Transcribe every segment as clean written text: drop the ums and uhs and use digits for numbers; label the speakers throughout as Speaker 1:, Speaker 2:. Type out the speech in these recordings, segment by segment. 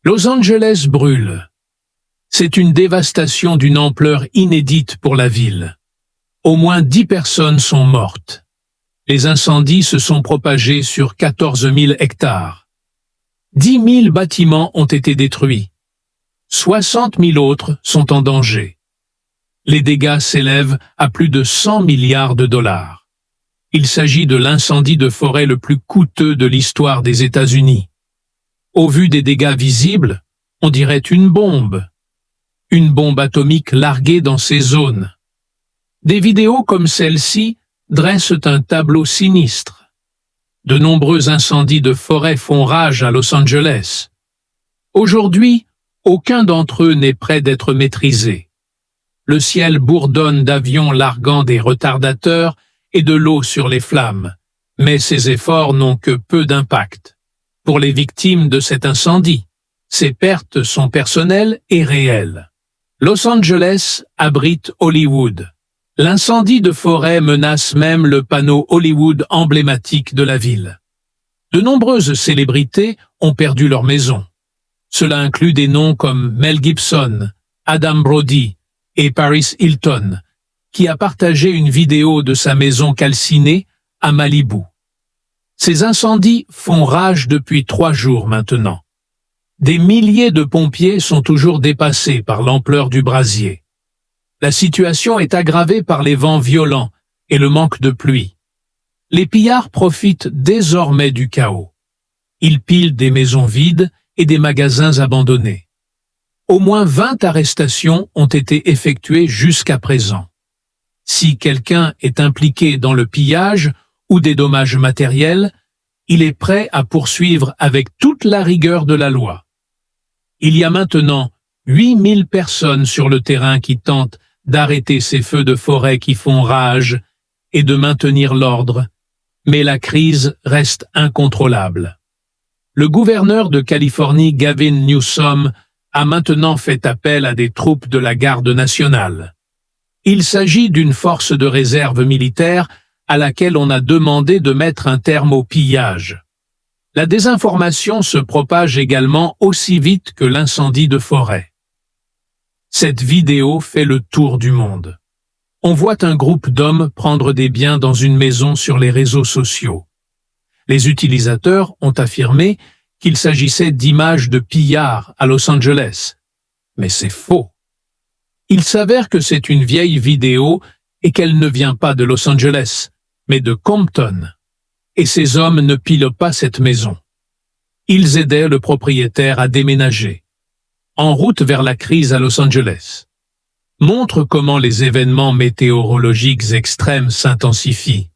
Speaker 1: Los Angeles brûle. C'est une dévastation d'une ampleur inédite pour la ville. Au moins 10 personnes sont mortes. Les incendies se sont propagés sur 14 000 hectares. 10 000 bâtiments ont été détruits. 60 000 autres sont en danger. Les dégâts s'élèvent à plus de 100 milliards de dollars. Il s'agit de l'incendie de forêt le plus coûteux de l'histoire des États-Unis. Au vu des dégâts visibles, on dirait une bombe atomique larguée dans ces zones. Des vidéos comme celle-ci dressent un tableau sinistre. De nombreux incendies de forêt font rage à Los Angeles. Aujourd'hui, aucun d'entre eux n'est prêt d'être maîtrisé. Le ciel bourdonne d'avions larguant des retardateurs et de l'eau sur les flammes, mais ces efforts n'ont que peu d'impact. Pour les victimes de cet incendie, ces pertes sont personnelles et réelles. Los Angeles abrite Hollywood. L'incendie de forêt menace même le panneau Hollywood emblématique de la ville. De nombreuses célébrités ont perdu leur maison. Cela inclut des noms comme Mel Gibson, Adam Brody et Paris Hilton, qui a partagé une vidéo de sa maison calcinée à Malibu. Ces incendies font rage depuis 3 jours maintenant. Des milliers de pompiers sont toujours dépassés par l'ampleur du brasier. La situation est aggravée par les vents violents et le manque de pluie. Les pillards profitent désormais du chaos. Ils pillent des maisons vides et des magasins abandonnés. Au moins 20 arrestations ont été effectuées jusqu'à présent. Si quelqu'un est impliqué dans le pillage ou des dommages matériels, il est prêt à poursuivre avec toute la rigueur de la loi. Il y a maintenant 8000 personnes sur le terrain qui tentent d'arrêter ces feux de forêt qui font rage et de maintenir l'ordre, mais la crise reste incontrôlable. Le gouverneur de Californie, Gavin Newsom, a maintenant fait appel à des troupes de la garde nationale. Il s'agit d'une force de réserve militaire à laquelle on a demandé de mettre un terme au pillage. La désinformation se propage également aussi vite que l'incendie de forêt. Cette vidéo fait le tour du monde. On voit un groupe d'hommes prendre des biens dans une maison sur les réseaux sociaux. Les utilisateurs ont affirmé qu'il s'agissait d'images de pillards à Los Angeles. Mais c'est faux. Il s'avère que c'est une vieille vidéo et qu'elle ne vient pas de Los Angeles, mais de Compton. Et ces hommes ne pillent pas cette maison. Ils aidaient le propriétaire à déménager. En route vers la crise à Los Angeles. Montre comment les événements météorologiques extrêmes s'intensifient.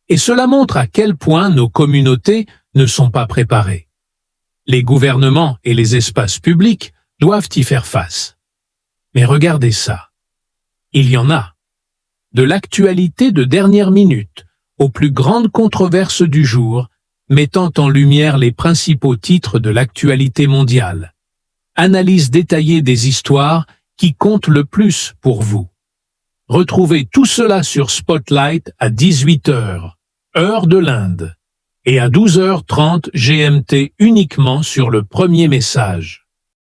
Speaker 1: Et cela montre à quel point nos communautés ne sont pas préparées. Les gouvernements et les espaces publics doivent y faire face. Mais regardez ça. Il y en a. De l'actualité de dernière minute aux plus grandes controverses du jour, mettant en lumière les principaux titres de l'actualité mondiale. Analyse détaillée des histoires qui comptent le plus pour vous. Retrouvez tout cela sur Spotlight à 18h, heure de l'Inde, et à 12h30 GMT uniquement sur le premier message.